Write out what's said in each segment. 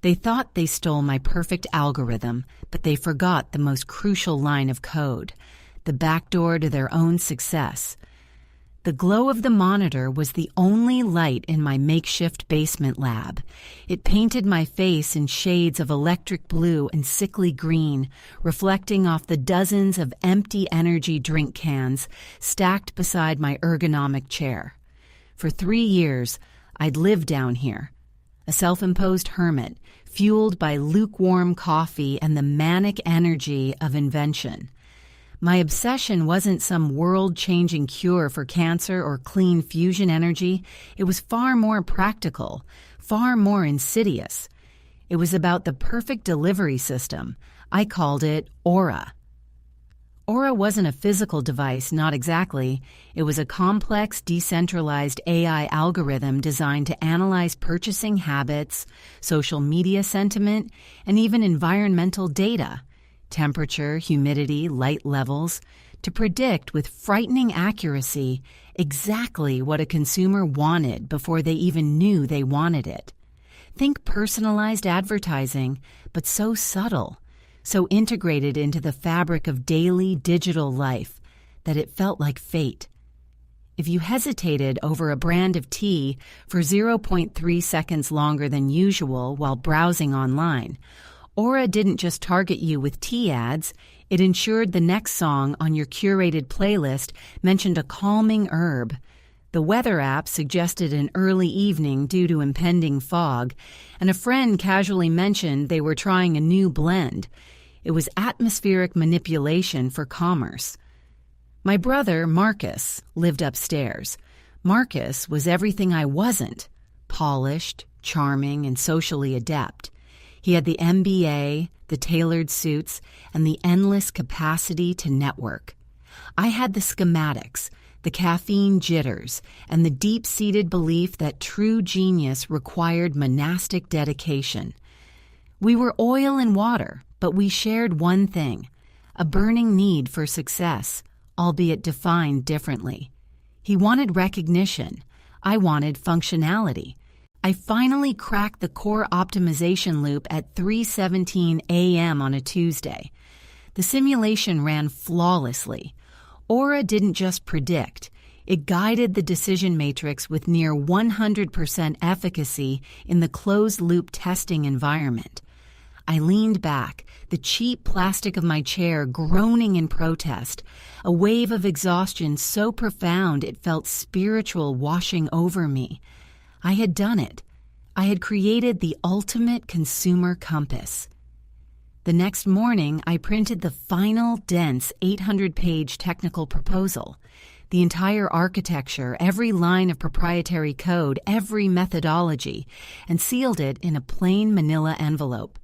They thought they stole my perfect algorithm, but they forgot the most crucial line of code, the backdoor to their own success. The glow of the monitor was the only light in my makeshift basement lab. It painted my face in shades of electric blue and sickly green, reflecting off the dozens of empty energy drink cans stacked beside my ergonomic chair. For 3 years, I'd lived down here, a self-imposed hermit, fueled by lukewarm coffee and the manic energy of invention. My obsession wasn't some world-changing cure for cancer or clean fusion energy. It was far more practical, far more insidious. It was about the perfect delivery system. I called it Aura. Aura wasn't a physical device, not exactly. It was a complex, decentralized AI algorithm designed to analyze purchasing habits, social media sentiment, and even environmental data. Temperature, humidity, light levels, to predict with frightening accuracy exactly what a consumer wanted before they even knew they wanted it. Think personalized advertising, but so subtle, so integrated into the fabric of daily digital life that it felt like fate. If you hesitated over a brand of tea for 0.3 seconds longer than usual while browsing online, Aura didn't just target you with tea ads, it ensured the next song on your curated playlist mentioned a calming herb. The weather app suggested an early evening due to impending fog, and a friend casually mentioned they were trying a new blend. It was atmospheric manipulation for commerce. My brother, Marcus, lived upstairs. Marcus was everything I wasn't: polished, charming, and socially adept. He had the MBA, the tailored suits, and the endless capacity to network. I had the schematics, the caffeine jitters, and the deep-seated belief that true genius required monastic dedication. We were oil and water, but we shared one thing: a burning need for success, albeit defined differently. He wanted recognition. I wanted functionality. I finally cracked the core optimization loop at 3:17 a.m. on a Tuesday. The simulation ran flawlessly. Aura didn't just predict. It guided the decision matrix with near 100% efficacy in the closed-loop testing environment. I leaned back, the cheap plastic of my chair groaning in protest, a wave of exhaustion so profound it felt spiritual washing over me. I had done it. I had created the ultimate consumer compass. The next morning, I printed the final, dense 800-page technical proposal. The entire architecture, every line of proprietary code, every methodology, and sealed it in a plain manila envelope.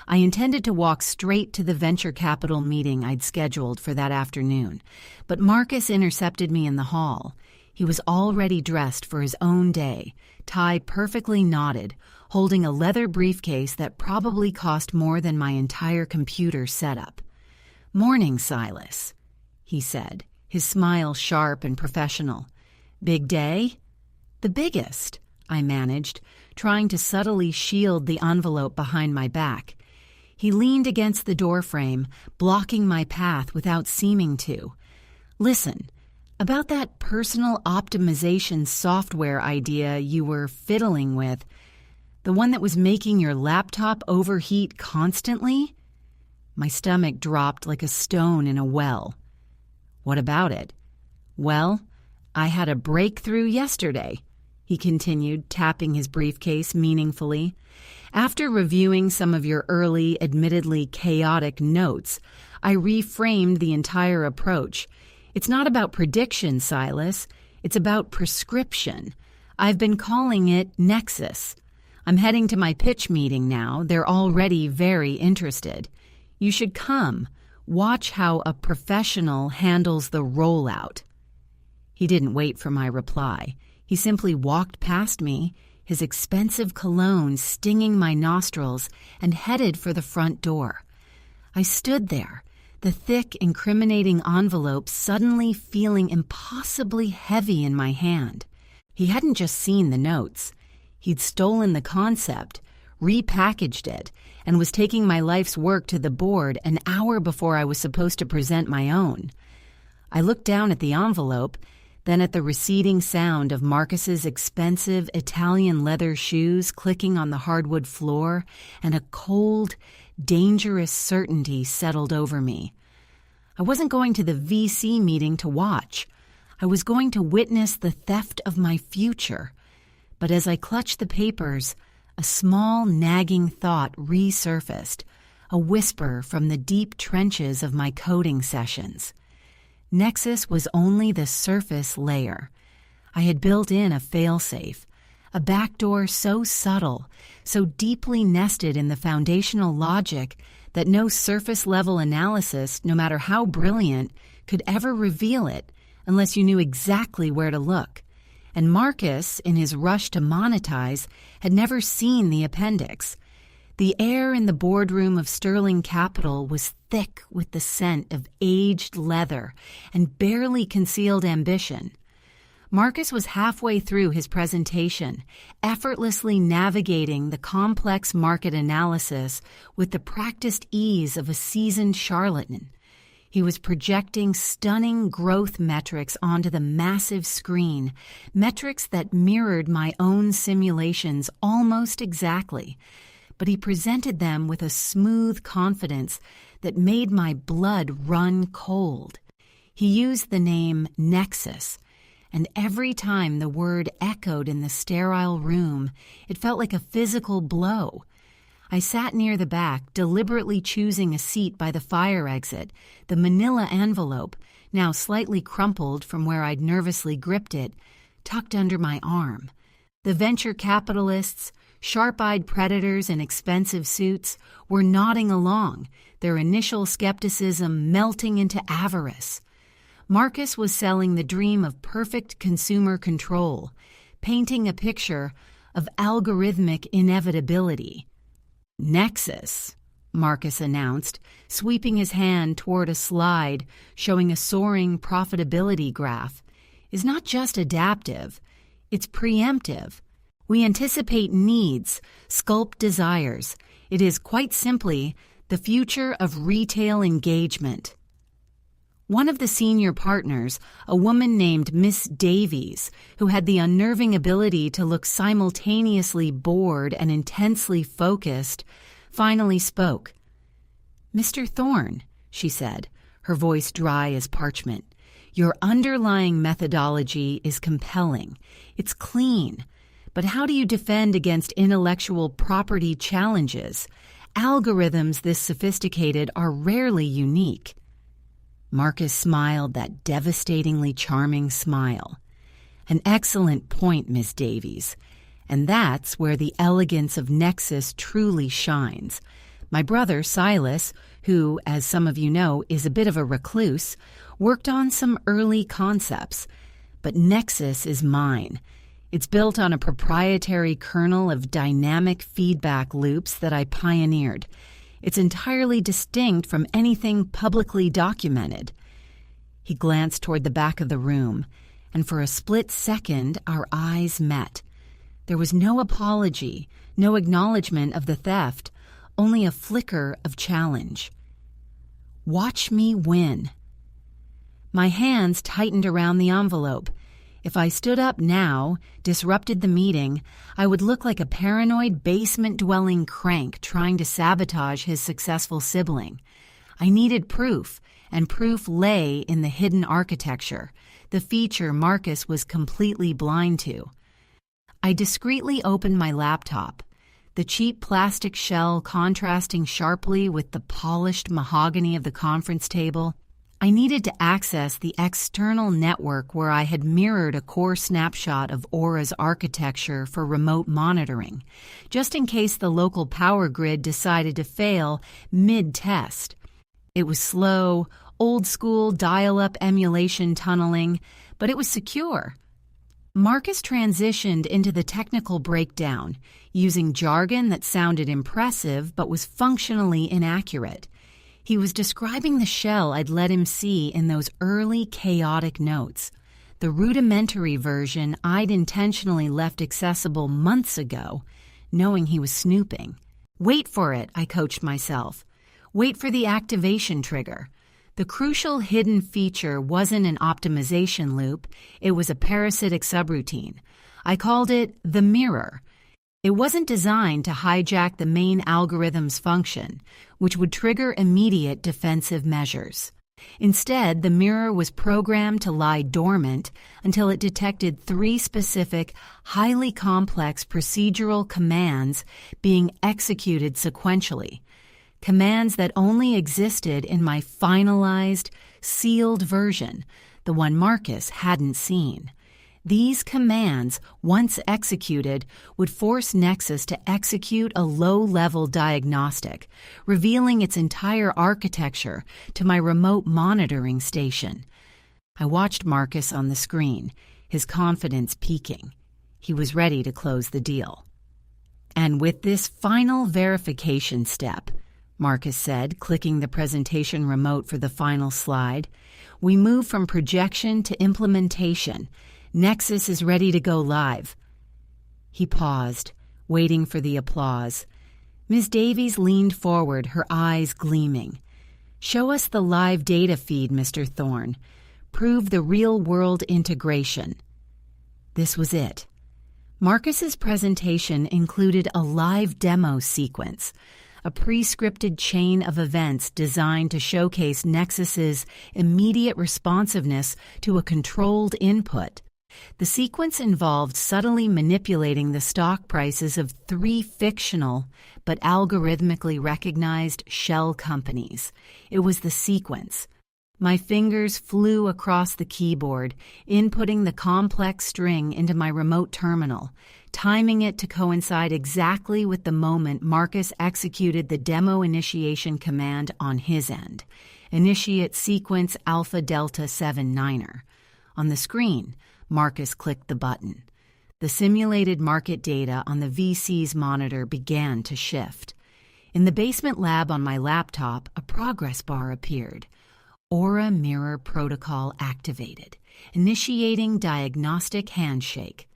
I intended to walk straight to the venture capital meeting I'd scheduled for that afternoon, but Marcus intercepted me in the hall. He was already dressed for his own day, tie perfectly knotted, holding a leather briefcase that probably cost more than my entire computer setup. "Morning, Silas," he said, his smile sharp and professional. "Big day?" "The biggest," I managed, trying to subtly shield the envelope behind my back. He leaned against the doorframe, blocking my path without seeming to. "Listen, about that personal optimization software idea you were fiddling with, the one that was making your laptop overheat constantly?" My stomach dropped like a stone in a well. "What about it?" "Well, I had a breakthrough yesterday," he continued, tapping his briefcase meaningfully. "After reviewing some of your early, admittedly chaotic notes, I reframed the entire approach. It's not about prediction, Silas. It's about prescription. I've been calling it Nexus. I'm heading to my pitch meeting now. They're already very interested. You should come. Watch how a professional handles the rollout." He didn't wait for my reply. He simply walked past me, his expensive cologne stinging my nostrils, and headed for the front door. I stood there, the thick, incriminating envelope suddenly feeling impossibly heavy in my hand. He hadn't just seen the notes. He'd stolen the concept, repackaged it, and was taking my life's work to the board an hour before I was supposed to present my own. I looked down at the envelope, then at the receding sound of Marcus's expensive Italian leather shoes clicking on the hardwood floor, and a cold, dangerous certainty settled over me. I wasn't going to the VC meeting to watch. I was going to witness the theft of my future. But as I clutched the papers, a small, nagging thought resurfaced, a whisper from the deep trenches of my coding sessions. Nexus was only the surface layer. I had built in a failsafe, a backdoor so subtle, so deeply nested in the foundational logic that no surface-level analysis, no matter how brilliant, could ever reveal it unless you knew exactly where to look. And Marcus, in his rush to monetize, had never seen the appendix. The air in the boardroom of Sterling Capital was thick with the scent of aged leather and barely concealed ambition. Marcus was halfway through his presentation, effortlessly navigating the complex market analysis with the practiced ease of a seasoned charlatan. He was projecting stunning growth metrics onto the massive screen, metrics that mirrored my own simulations almost exactly. But he presented them with a smooth confidence that made my blood run cold. He used the name Nexus, and every time the word echoed in the sterile room, it felt like a physical blow. I sat near the back, deliberately choosing a seat by the fire exit, the manila envelope, now slightly crumpled from where I'd nervously gripped it, tucked under my arm. The venture capitalists, sharp-eyed predators in expensive suits, were nodding along, their initial skepticism melting into avarice. Marcus was selling the dream of perfect consumer control, painting a picture of algorithmic inevitability. "Nexus," Marcus announced, sweeping his hand toward a slide showing a soaring profitability graph, "is not just adaptive, it's preemptive. We anticipate needs, sculpt desires. It is, quite simply, the future of retail engagement." One of the senior partners, a woman named Miss Davies, who had the unnerving ability to look simultaneously bored and intensely focused, finally spoke. "Mr. Thorne," she said, her voice dry as parchment, "your underlying methodology is compelling. It's clean. But how do you defend against intellectual property challenges? Algorithms this sophisticated are rarely unique." Marcus smiled that devastatingly charming smile. "An excellent point, Miss Davies. And that's where the elegance of Nexus truly shines. My brother, Silas, who, as some of you know, is a bit of a recluse, worked on some early concepts. But Nexus is mine. It's built on a proprietary kernel of dynamic feedback loops that I pioneered. It's entirely distinct from anything publicly documented." He glanced toward the back of the room, and for a split second our eyes met. There was no apology, no acknowledgement of the theft, only a flicker of challenge. "Watch me win." My hands tightened around the envelope. If I stood up now, disrupted the meeting, I would look like a paranoid basement-dwelling crank trying to sabotage his successful sibling. I needed proof, and proof lay in the hidden architecture, the feature Marcus was completely blind to. I discreetly opened my laptop, the cheap plastic shell contrasting sharply with the polished mahogany of the conference table. I needed to access the external network where I had mirrored a core snapshot of Aura's architecture for remote monitoring, just in case the local power grid decided to fail mid-test. It was slow, old-school dial-up emulation tunneling, but it was secure. Marcus transitioned into the technical breakdown, using jargon that sounded impressive but was functionally inaccurate. He was describing the shell I'd let him see in those early chaotic notes, the rudimentary version I'd intentionally left accessible months ago. knowing he was snooping. Wait for it, I coached myself. Wait for the activation trigger. The crucial hidden feature wasn't an optimization loop, it was a parasitic subroutine. I called it the mirror. It wasn't designed to hijack the main algorithm's function, which would trigger immediate defensive measures. Instead, the mirror was programmed to lie dormant until it detected 3 specific, highly complex procedural commands being executed sequentially. Commands that only existed in my finalized, sealed version, the one Marcus hadn't seen. These commands, once executed, would force Nexus to execute a low-level diagnostic, revealing its entire architecture to my remote monitoring station. I watched Marcus on the screen, his confidence peaking. He was ready to close the deal. And with this final verification step, Marcus said, clicking the presentation remote for the final slide, we move from projection to implementation. Nexus is ready to go live. He paused, waiting for the applause. Ms. Davies leaned forward, her eyes gleaming. Show us the live data feed, Mr. Thorne. Prove the real-world integration. This was it. Marcus's presentation included a live demo sequence, a pre-scripted chain of events designed to showcase Nexus's immediate responsiveness to a controlled input. The sequence involved subtly manipulating the stock prices of 3 fictional but algorithmically recognized shell companies. It was the sequence. My fingers flew across the keyboard, inputting the complex string into my remote terminal, timing it to coincide exactly with the moment Marcus executed the demo initiation command on his end. Initiate sequence Alpha Delta 79er. On the screen, Marcus clicked the button. The simulated market data on the VC's monitor began to shift. In the basement lab on my laptop, a progress bar appeared. Aura Mirror Protocol activated, initiating diagnostic handshake.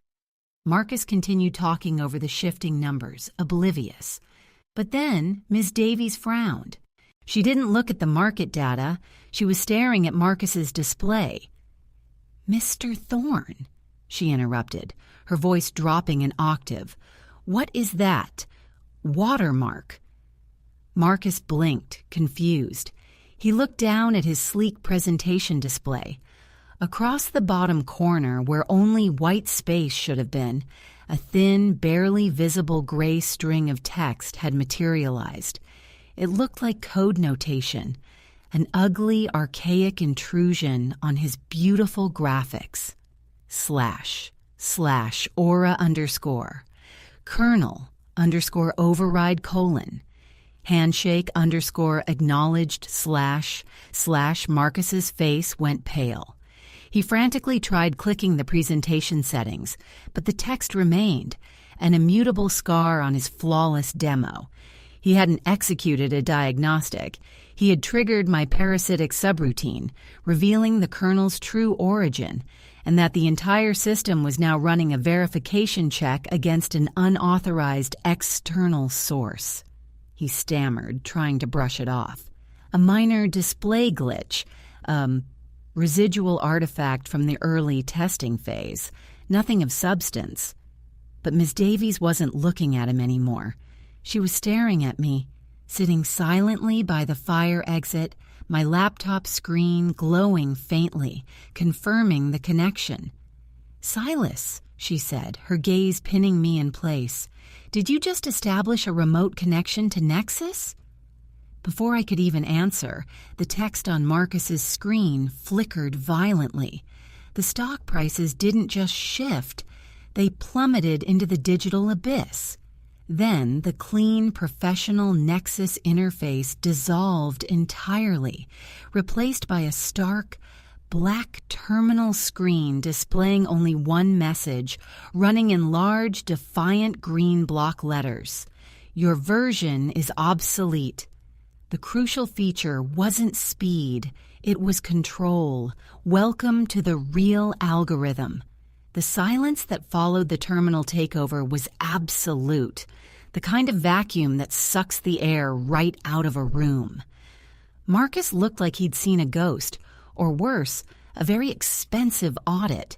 Marcus continued talking over the shifting numbers, oblivious. But then Ms. Davies frowned. She didn't look at the market data. She was staring at Marcus's display. Mr. Thorne, she interrupted, her voice dropping an octave. What is that? Watermark. Marcus blinked, confused. He looked down at his sleek presentation display. Across the bottom corner, where only white space should have been, a thin, barely visible gray string of text had materialized. It looked like code notation, an ugly, archaic intrusion on his beautiful graphics. / aura _ kernel _ override : handshake _ acknowledged / Marcus's face went pale. He frantically tried clicking the presentation settings, but the text remained, an immutable scar on his flawless demo. He hadn't executed a diagnostic. He had triggered my parasitic subroutine, revealing the kernel's true origin, and that the entire system was now running a verification check against an unauthorized external source. He stammered, trying to brush it off. A minor display glitch, residual artifact from the early testing phase, nothing of substance. But Ms. Davies wasn't looking at him anymore. She was staring at me, sitting silently by the fire exit, my laptop screen glowing faintly, confirming the connection. Silas, she said, her gaze pinning me in place, did you just establish a remote connection to Nexus? Before I could even answer, the text on Marcus's screen flickered violently. The stock prices didn't just shift, they plummeted into the digital abyss. Then the clean, professional Nexus interface dissolved entirely, replaced by a stark, black terminal screen displaying only one message, running in large, defiant green block letters. Your version is obsolete. The crucial feature wasn't speed, it was control. Welcome to the real algorithm. The silence that followed the terminal takeover was absolute, the kind of vacuum that sucks the air right out of a room. Marcus looked like he'd seen a ghost, or worse, a very expensive audit.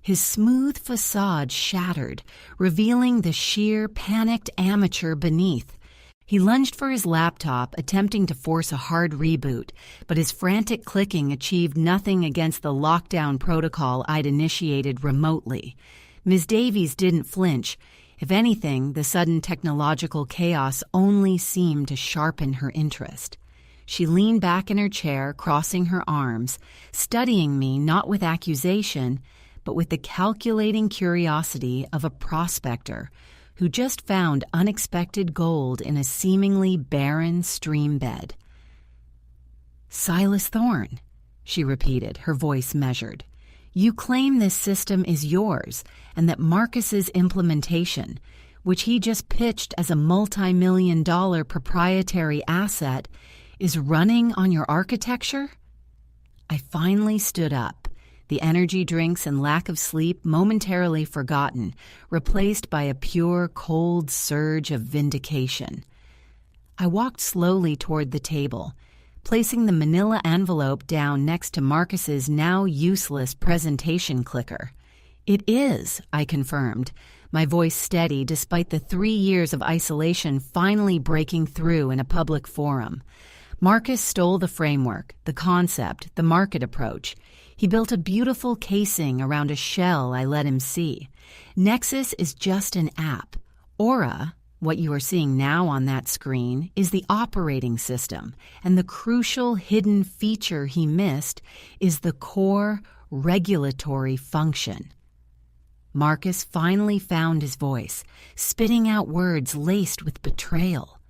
His smooth facade shattered, revealing the sheer, panicked amateur beneath. He lunged for his laptop, attempting to force a hard reboot, but his frantic clicking achieved nothing against the lockdown protocol I'd initiated remotely. Ms. Davies didn't flinch. If anything, the sudden technological chaos only seemed to sharpen her interest. She leaned back in her chair, crossing her arms, studying me not with accusation, but with the calculating curiosity of a prospector who just found unexpected gold in a seemingly barren stream bed. "Silas Thorne," she repeated, her voice measured. "You claim this system is yours and that Marcus's implementation, which he just pitched as a multi-million-dollar proprietary asset, is running on your architecture?" I finally stood up, the energy drinks and lack of sleep momentarily forgotten, replaced by a pure, cold surge of vindication. I walked slowly toward the table, placing the manila envelope down next to Marcus's now useless presentation clicker. "It is," I confirmed, my voice steady despite the 3 years of isolation finally breaking through in a public forum. Marcus stole the framework, the concept, the market approach. He built a beautiful casing around a shell I let him see. Nexus is just an app. Aura, what you are seeing now on that screen, is the operating system, and the crucial hidden feature he missed is the core regulatory function. Marcus finally found his voice, spitting out words laced with betrayal.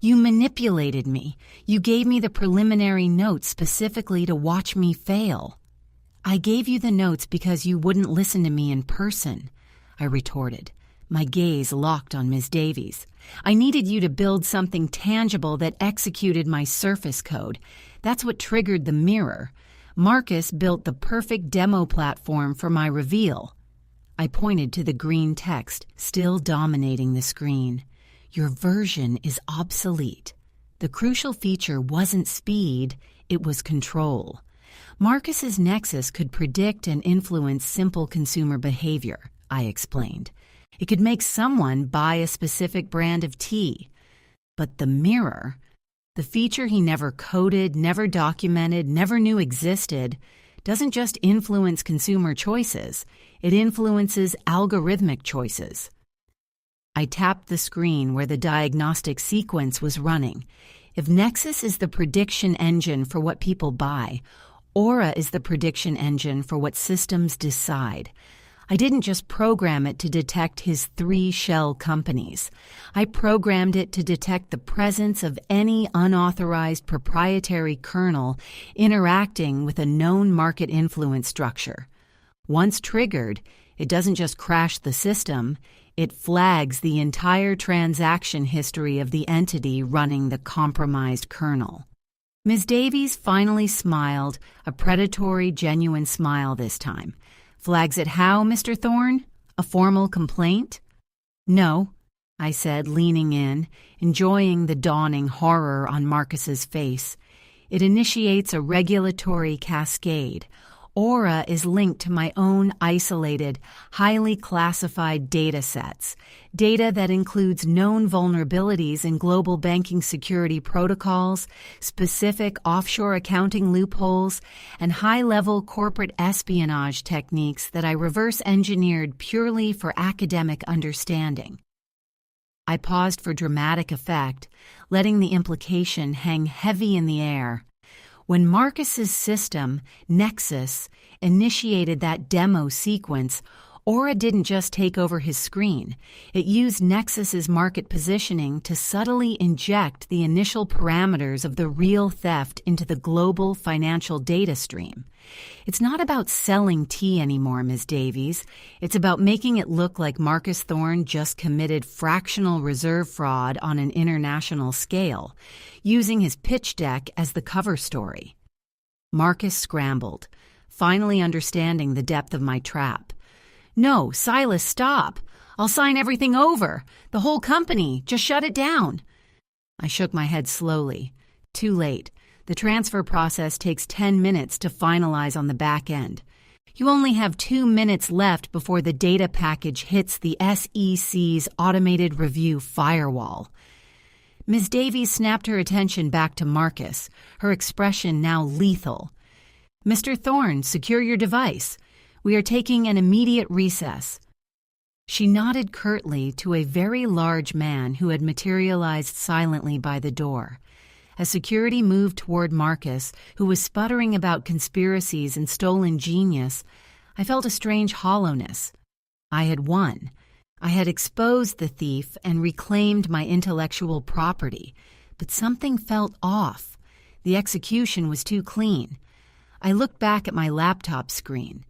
"You manipulated me. You gave me the preliminary notes specifically to watch me fail." "I gave you the notes because you wouldn't listen to me in person," I retorted, my gaze locked on Ms. Davies. "I needed you to build something tangible that executed my surface code. That's what triggered the mirror. Marcus built the perfect demo platform for my reveal." I pointed to the green text, still dominating the screen. "Your version is obsolete." The crucial feature wasn't speed, it was control. Marcus's Nexus could predict and influence simple consumer behavior, I explained. It could make someone buy a specific brand of tea. But the mirror, the feature he never coded, never documented, never knew existed, doesn't just influence consumer choices, it influences algorithmic choices. I tapped the screen where the diagnostic sequence was running. If Nexus is the prediction engine for what people buy, Aura is the prediction engine for what systems decide. I didn't just program it to detect his 3 shell companies. I programmed it to detect the presence of any unauthorized proprietary kernel interacting with a known market influence structure. Once triggered, it doesn't just crash the system, it flags the entire transaction history of the entity running the compromised kernel. Ms. Davies finally smiled, a predatory, genuine smile this time. "Flags it how, Mr. Thorne? A formal complaint?" "No," I said, leaning in, enjoying the dawning horror on Marcus's face. "It initiates a regulatory cascade. Aura is linked to my own isolated, highly classified data sets, data that includes known vulnerabilities in global banking security protocols, specific offshore accounting loopholes, and high-level corporate espionage techniques that I reverse-engineered purely for academic understanding." I paused for dramatic effect, letting the implication hang heavy in the air. When Marcus's system, Nexus, initiated that demo sequence, Aura didn't just take over his screen. It used Nexus's market positioning to subtly inject the initial parameters of the real theft into the global financial data stream. It's not about selling tea anymore, Ms. Davies. It's about making it look like Marcus Thorne just committed fractional reserve fraud on an international scale, using his pitch deck as the cover story. Marcus scrambled, finally understanding the depth of my trap. "No, Silas, stop. I'll sign everything over. The whole company. Just shut it down." I shook my head slowly. Too late. The transfer process takes 10 minutes to finalize on the back end. You only have 2 minutes left before the data package hits the SEC's automated review firewall. Ms. Davies snapped her attention back to Marcus, her expression now lethal. "Mr. Thorne, secure your device. We are taking an immediate recess." She nodded curtly to a very large man who had materialized silently by the door. As security moved toward Marcus, who was sputtering about conspiracies and stolen genius, I felt a strange hollowness. I had won. I had exposed the thief and reclaimed my intellectual property, but something felt off. The execution was too clean. I looked back at my laptop screen.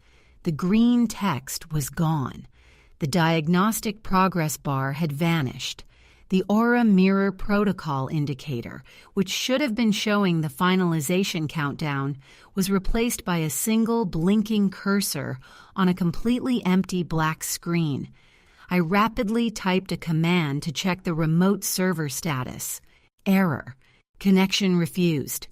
The green text was gone. The diagnostic progress bar had vanished. The Aura Mirror Protocol indicator, which should have been showing the finalization countdown, was replaced by a single blinking cursor on a completely empty black screen. I rapidly typed a command to check the remote server status. Error. Connection refused.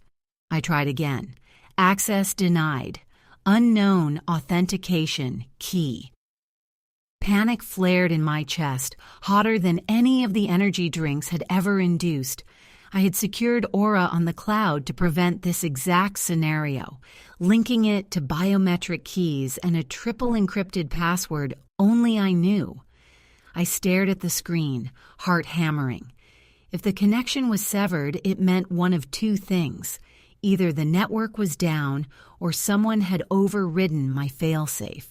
I tried again. Access denied. Unknown authentication key. Panic flared in my chest, hotter than any of the energy drinks had ever induced. I had secured Aura on the cloud to prevent this exact scenario, linking it to biometric keys and a triple encrypted password only I knew. I stared at the screen, heart hammering. If the connection was severed, it meant one of two things. Either the network was down or someone had overridden my failsafe.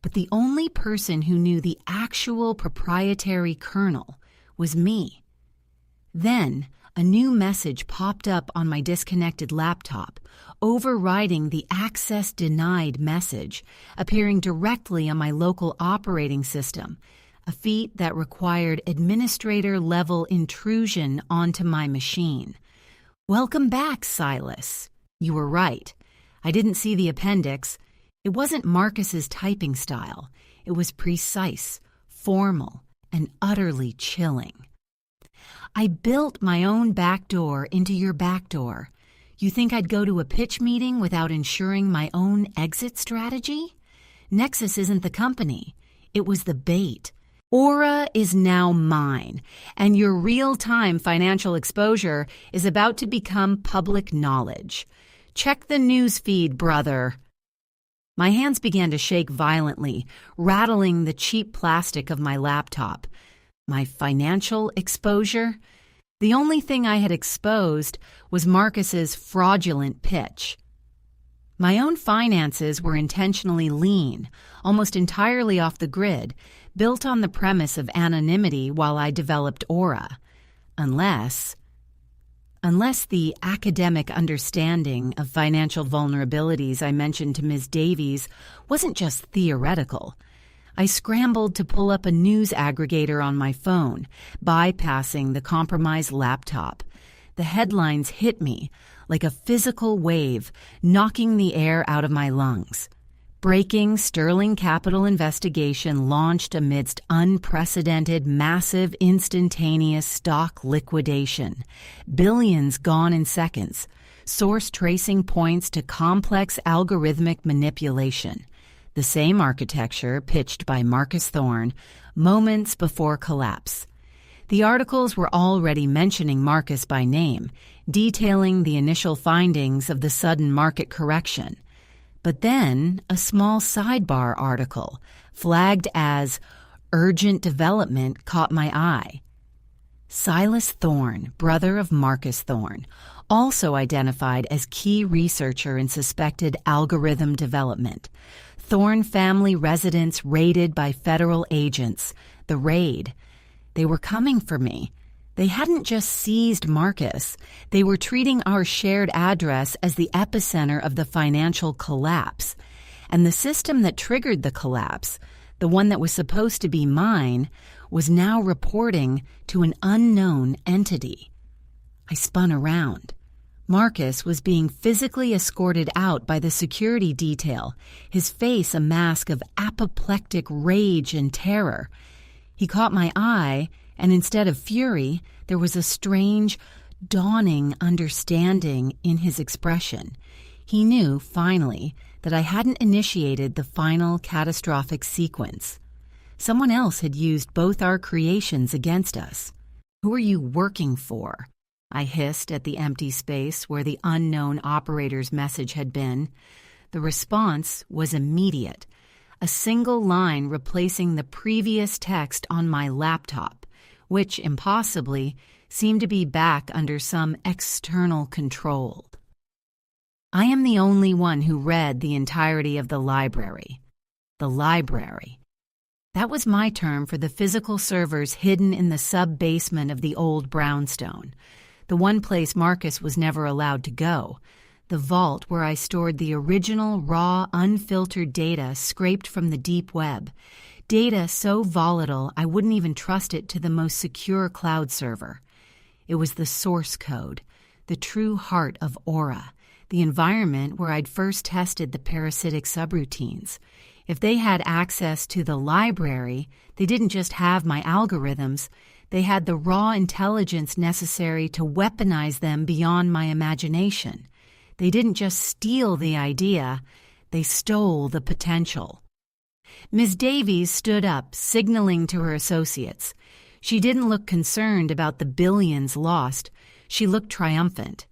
But the only person who knew the actual proprietary kernel was me. Then, a new message popped up on my disconnected laptop, overriding the access denied message, appearing directly on my local operating system, a feat that required administrator-level intrusion onto my machine. "Welcome back, Silas. You were right. I didn't see the appendix. It wasn't Marcus's typing style. It was precise, formal, and utterly chilling. I built my own backdoor into your backdoor. You think I'd go to a pitch meeting without ensuring my own exit strategy? Nexus isn't the company. It was the bait. Aura is now mine, and your real-time financial exposure is about to become public knowledge. Check the news feed, brother." My hands began to shake violently, rattling the cheap plastic of my laptop. My financial exposure? The only thing I had exposed was Marcus's fraudulent pitch. My own finances were intentionally lean, almost entirely off the grid, built on the premise of anonymity while I developed Aura. Unless the academic understanding of financial vulnerabilities I mentioned to Ms. Davies wasn't just theoretical. I scrambled to pull up a news aggregator on my phone, bypassing the compromised laptop. The headlines hit me like a physical wave, knocking the air out of my lungs. Breaking Sterling Capital investigation launched amidst unprecedented, massive, instantaneous stock liquidation. Billions gone in seconds. Source tracing points to complex algorithmic manipulation. The same architecture pitched by Marcus Thorne moments before collapse. The articles were already mentioning Marcus by name, detailing the initial findings of the sudden market correction. But then a small sidebar article, flagged as urgent development, caught my eye. Silas Thorne, brother of Marcus Thorne, also identified as key researcher in suspected algorithm development. Thorne family residence raided by federal agents. The raid. They were coming for me. They hadn't just seized Marcus. They were treating our shared address as the epicenter of the financial collapse. And the system that triggered the collapse, the one that was supposed to be mine, was now reporting to an unknown entity. I spun around. Marcus was being physically escorted out by the security detail, his face a mask of apoplectic rage and terror. He caught my eye, and instead of fury, there was a strange, dawning understanding in his expression. He knew, finally, that I hadn't initiated the final catastrophic sequence. Someone else had used both our creations against us. "Who are you working for?" I hissed at the empty space where the unknown operator's message had been. The response was immediate, a single line replacing the previous text on my laptop, which, impossibly, seemed to be back under some external control. "I am the only one who read the entirety of the library." The library. That was my term for the physical servers hidden in the sub-basement of the old brownstone, the one place Marcus was never allowed to go, the vault where I stored the original, raw, unfiltered data scraped from the deep web, data so volatile I wouldn't even trust it to the most secure cloud server. It was the source code, the true heart of Aura, the environment where I'd first tested the parasitic subroutines. If they had access to the library, they didn't just have my algorithms, they had the raw intelligence necessary to weaponize them beyond my imagination. They didn't just steal the idea, they stole the potential. Ms. Davies stood up, signaling to her associates. She didn't look concerned about the billions lost. She looked triumphant.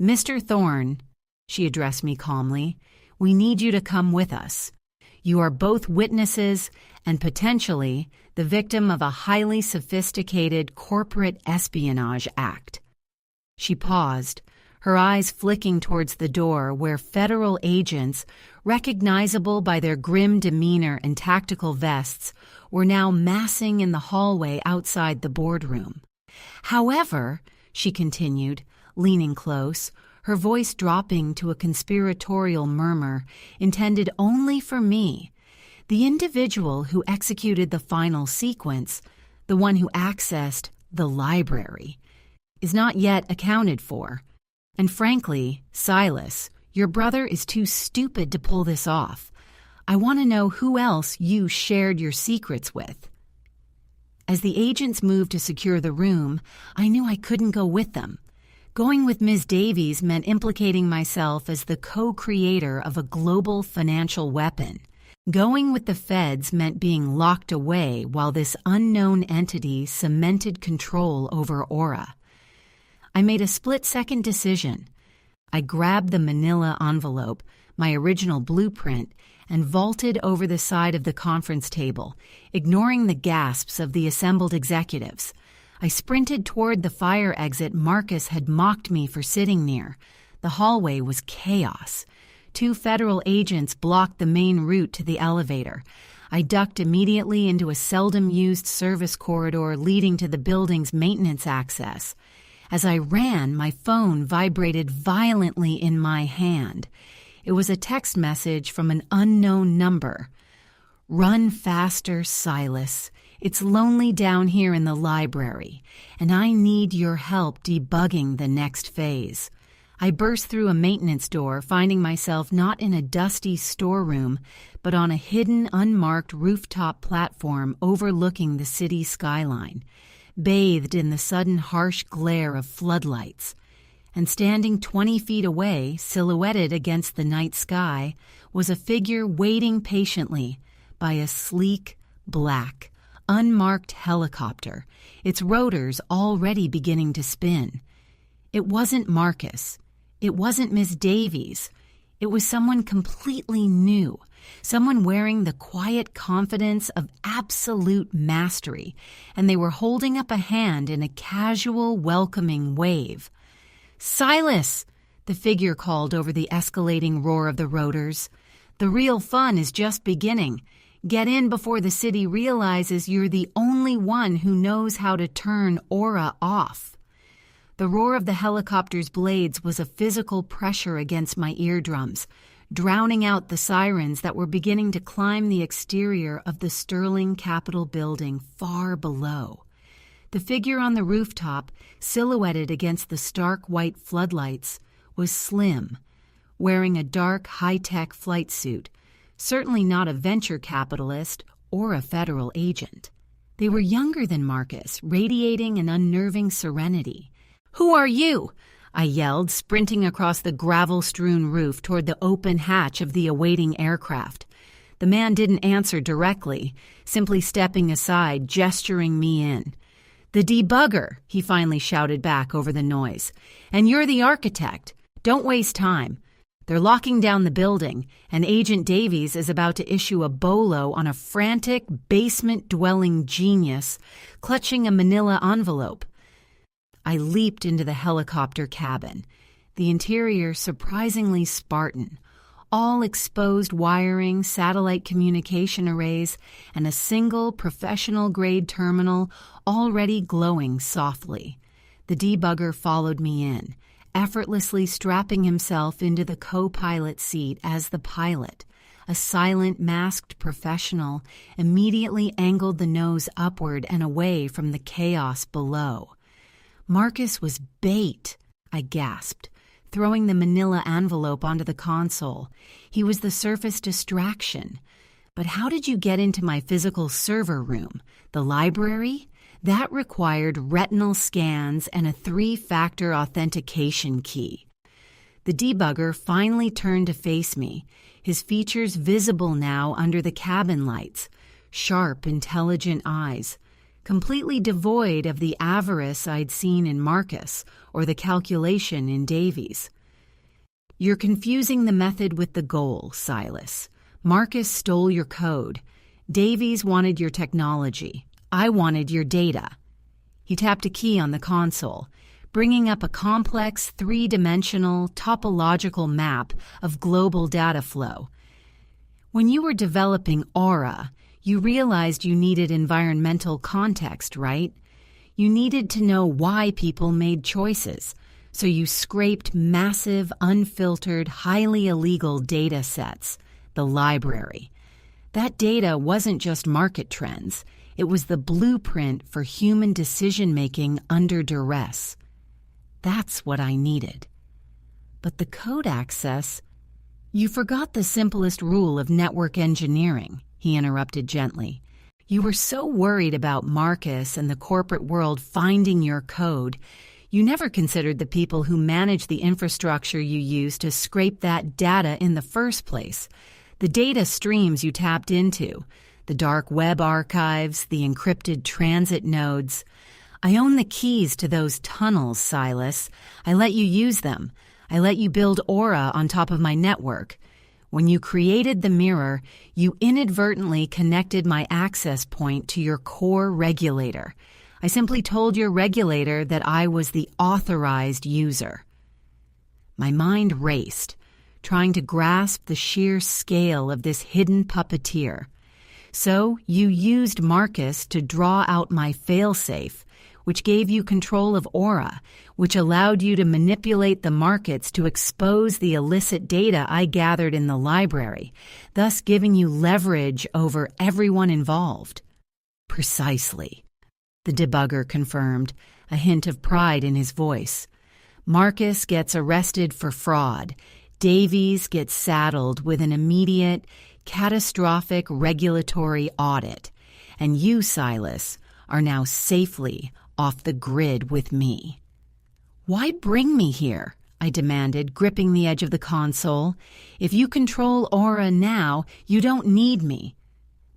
"Mr. Thorne," she addressed me calmly, "we need you to come with us. You are both witnesses and potentially the victim of a highly sophisticated corporate espionage act." She paused, her eyes flicking towards the door where federal agents, recognizable by their grim demeanor and tactical vests, were now massing in the hallway outside the boardroom. "However," she continued, leaning close, her voice dropping to a conspiratorial murmur intended only for me, "the individual who executed the final sequence, the one who accessed the library, is not yet accounted for. And frankly, Silas, your brother is too stupid to pull this off. I want to know who else you shared your secrets with." As the agents moved to secure the room, I knew I couldn't go with them. Going with Ms. Davies meant implicating myself as the co-creator of a global financial weapon. Going with the feds meant being locked away while this unknown entity cemented control over Aura. I made a split-second decision. I grabbed the manila envelope, my original blueprint, and vaulted over the side of the conference table, ignoring the gasps of the assembled executives. I sprinted toward the fire exit Marcus had mocked me for sitting near. The hallway was chaos. 2 federal agents blocked the main route to the elevator. I ducked immediately into a seldom-used service corridor leading to the building's maintenance access. As I ran, my phone vibrated violently in my hand. It was a text message from an unknown number. "Run faster, Silas. It's lonely down here in the library, and I need your help debugging the next phase." I burst through a maintenance door, finding myself not in a dusty storeroom, but on a hidden, unmarked rooftop platform overlooking the city skyline, bathed in the sudden harsh glare of floodlights. And standing 20 feet away, silhouetted against the night sky, was a figure waiting patiently by a sleek, black, unmarked helicopter, its rotors already beginning to spin. It wasn't Marcus. It wasn't Miss Davies. It was someone completely new, someone wearing the quiet confidence of absolute mastery, and they were holding up a hand in a casual, welcoming wave. "Silas!" the figure called over the escalating roar of the rotors. "The real fun is just beginning. Get in before the city realizes you're the only one who knows how to turn Aura off." The roar of the helicopter's blades was a physical pressure against my eardrums, drowning out the sirens that were beginning to climb the exterior of the Sterling Capitol building far below. The figure on the rooftop, silhouetted against the stark white floodlights, was slim, wearing a dark, high-tech flight suit, certainly not a venture capitalist or a federal agent. They were younger than Marcus, radiating an unnerving serenity. "Who are you?" I yelled, sprinting across the gravel-strewn roof toward the open hatch of the awaiting aircraft. The man didn't answer directly, simply stepping aside, gesturing me in. "The debugger," he finally shouted back over the noise. "And you're the architect. Don't waste time. They're locking down the building, and Agent Davies is about to issue a bolo on a frantic, basement-dwelling genius clutching a manila envelope." I leaped into the helicopter cabin, the interior surprisingly Spartan, all exposed wiring, satellite communication arrays, and a single professional-grade terminal already glowing softly. The debugger followed me in, effortlessly strapping himself into the co-pilot seat as the pilot. A silent, masked professional immediately angled the nose upward and away from the chaos below. "Marcus was bait," I gasped, throwing the manila envelope onto the console. "He was the surface distraction. But how did you get into my physical server room? The library? That required retinal scans and a 3-factor authentication key." The debugger finally turned to face me, his features visible now under the cabin lights, sharp, intelligent eyes, completely devoid of the avarice I'd seen in Marcus or the calculation in Davies. "You're confusing the method with the goal, Silas. Marcus stole your code. Davies wanted your technology. I wanted your data." He tapped a key on the console, bringing up a complex, 3-dimensional, topological map of global data flow. "When you were developing Aura, you realized you needed environmental context, right? You needed to know why people made choices, so you scraped massive, unfiltered, highly illegal data sets, the library. That data wasn't just market trends. It was the blueprint for human decision-making under duress. That's what I needed. But the code access... You forgot the simplest rule of network engineering," he interrupted gently. "You were so worried about Marcus and the corporate world finding your code, you never considered the people who manage the infrastructure you use to scrape that data in the first place, the data streams you tapped into, the dark web archives, the encrypted transit nodes. I own the keys to those tunnels, Silas. I let you use them. I let you build Aura on top of my network. When you created the mirror, you inadvertently connected my access point to your core regulator. I simply told your regulator that I was the authorized user." My mind raced, trying to grasp the sheer scale of this hidden puppeteer. "So you used Marcus to draw out my failsafe, which gave you control of Aura, which allowed you to manipulate the markets to expose the illicit data I gathered in the library, thus giving you leverage over everyone involved." "Precisely," the debugger confirmed, a hint of pride in his voice. "Marcus gets arrested for fraud. Davies gets saddled with an immediate, catastrophic regulatory audit. And you, Silas, are now safely off the grid with me." "Why bring me here?" I demanded, gripping the edge of the console. "If you control Aura now, you don't need me."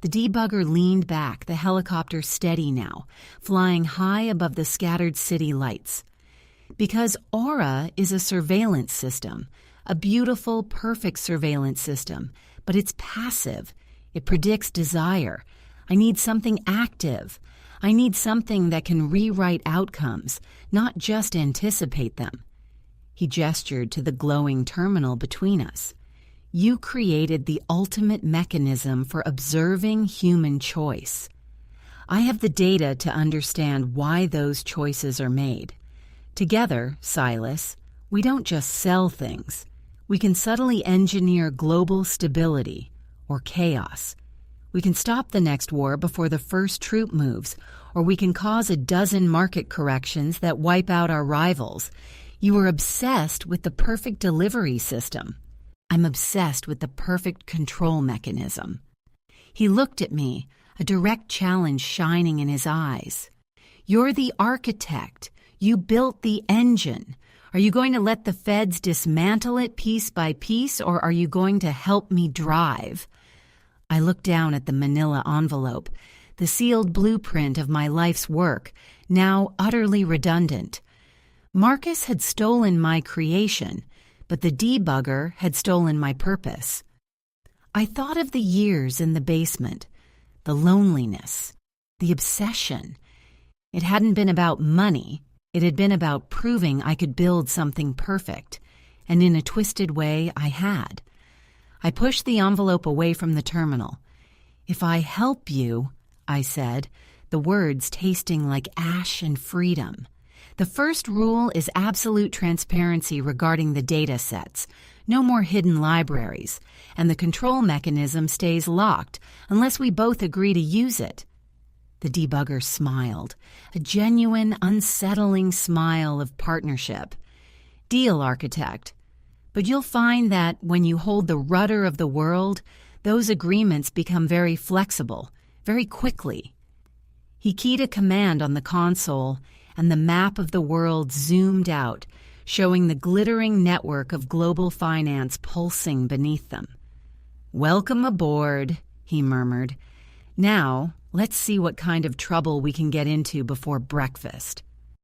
The debugger leaned back, the helicopter steady now, flying high above the scattered city lights. "Because Aura is a surveillance system, a beautiful, perfect surveillance system, but it's passive. It predicts desire. I need something active. I need something that can rewrite outcomes, not just anticipate them." He gestured to the glowing terminal between us. "You created the ultimate mechanism for observing human choice. I have the data to understand why those choices are made. Together, Silas, we don't just sell things. We can subtly engineer global stability, or chaos. We can stop the next war before the first troop moves, or we can cause a dozen market corrections that wipe out our rivals. You are obsessed with the perfect delivery system. I'm obsessed with the perfect control mechanism." He looked at me, a direct challenge shining in his eyes. "You're the architect. You built the engine. Are you going to let the feds dismantle it piece by piece, or are you going to help me drive?" I looked down at the manila envelope, the sealed blueprint of my life's work, now utterly redundant. Marcus had stolen my creation, but the debugger had stolen my purpose. I thought of the years in the basement, the loneliness, the obsession. It hadn't been about money. It had been about proving I could build something perfect, and in a twisted way, I had. I pushed the envelope away from the terminal. "If I help you," I said, the words tasting like ash and freedom. "The first rule is absolute transparency regarding the data sets. No more hidden libraries, and the control mechanism stays locked unless we both agree to use it." The debugger smiled, a genuine, unsettling smile of partnership. "Deal, architect. But you'll find that when you hold the rudder of the world, those agreements become very flexible, very quickly." He keyed a command on the console, and the map of the world zoomed out, showing the glittering network of global finance pulsing beneath them. "Welcome aboard," he murmured. "Now, let's see what kind of trouble we can get into before breakfast."